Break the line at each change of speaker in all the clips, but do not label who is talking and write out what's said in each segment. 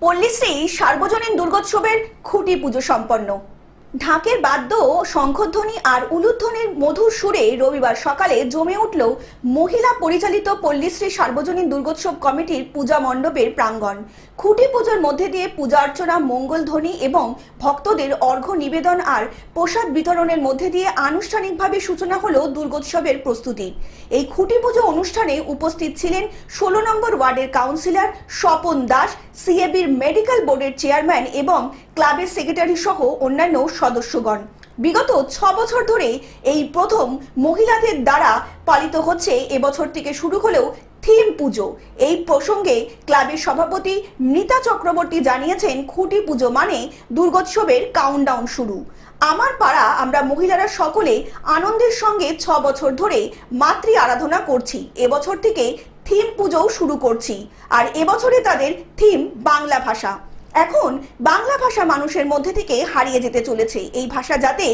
পল্লীশ্রী সার্বজনীন দুর্গোৎসবের খুঁটি পুজো সম্পন্ন। ঢাকের বাদ্য, শঙ্খধ্বনি আর উলুধ্বনির মধুর সুরে রবিবার সকালে জমে উঠল মহিলা পরিচালিত পল্লীশ্রী সার্বজনীন দুর্গোৎসব কমিটির পূজা মণ্ডপের প্রাঙ্গণ। খুঁটি পুজোর মধ্যে দিয়ে পূজা অর্চনা, মঙ্গল ধ্বনি এবং ভক্তদের অর্ঘ্য নিবেদন আর প্রসাদ বিতরণের মধ্যে দিয়ে আনুষ্ঠানিকভাবে সূচনা হলো দুর্গোৎসবের প্রস্তুতির। এই খুঁটি পুজো অনুষ্ঠানে উপস্থিত ছিলেন 16 নম্বর ওয়ার্ডের কাউন্সিলর স্বপন দাস, সিএবির মেডিকেল বোর্ডের চেয়ারম্যান এবং ক্লাবের সেক্রেটারি সহ অন্যান্য সদস্যগণ। বিগত 6 বছর ধরে এই প্রথম মহিলাদের দ্বারা পালিত হচ্ছে। এবছর থেকে শুরু হলেও থিম পুজো। এই প্রসঙ্গে ক্লাবের সভাপতি মৃতা চক্রবর্তী জানিয়েছেন, খুঁটি পুজো মানে দুর্গোৎসবের কাউন্টডাউন শুরু। আমার পাড়া আমরা মহিলারা সকলে আনন্দের সঙ্গে 6 বছর ধরে মাতৃ আরাধনা করছি। এবছর থেকে থিম পুজোও শুরু করছি। আর এবছরে তাদের থিম বাংলা ভাষা। এখন বাংলা ভাষা মানুষের মধ্যে থেকে হারিয়ে যেতে চলেছে। এই ভাষা যাতে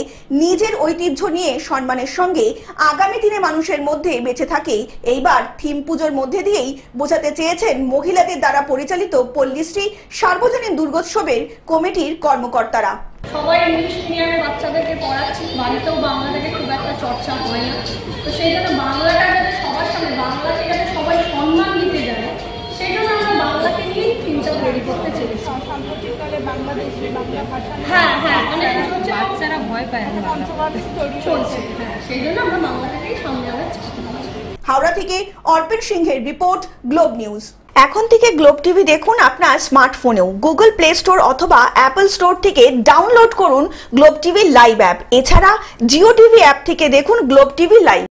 নিজের ঐতিহ্য নিয়ে সম্মানের সঙ্গে আগামী দিনে মানুষের মধ্যে বেঁচে থাকে, এইবার থিম পুজোর মধ্যে দিয়েই বোঝাতে চেয়েছেন মহিলাদের দ্বারা পরিচালিত পল্লীশ্রী সার্বজনীন দুর্গোৎসবের কমিটির কর্মকর্তারা।
সবাই ইংলিশ মিডিয়ামে বাচ্চাদেরকে পড়াচ্ছি, বাড়িতেও বাংলাটাকে খুব একটা চর্চা হয় না। তো সেই জন্য বাংলাটা যাতে সবার সামনে, বাংলাকে যাতে সবাই সম্মান দিতে জানে, সেই জন্য আমরা বাংলাকে নিয়েই থিমটা তৈরি করতে চেয়েছি।
সাম্প্রতিককালে বাংলাদেশে বাংলা ভাষা
অনেক কিছু হচ্ছে, বাচ্চারা ভয় পায়, চলছে। সেই জন্য আমরা বাংলাটাকেই সামনে আনার চেষ্টা করছি।
হাওড়া থেকে অর্পিত সিংহের রিপোর্ট, গ্লোব নিউজ। এখন থেকে গ্লোব টিভি দেখুন আপনার স্মার্টফোনেও। গুগল প্লে স্টোর অথবা অ্যাপল স্টোর থেকে ডাউনলোড করুন গ্লোব টিভি লাইভ অ্যাপ। এছাড়া জিও টিভি অ্যাপ থেকে দেখুন গ্লোব টিভি লাইভ।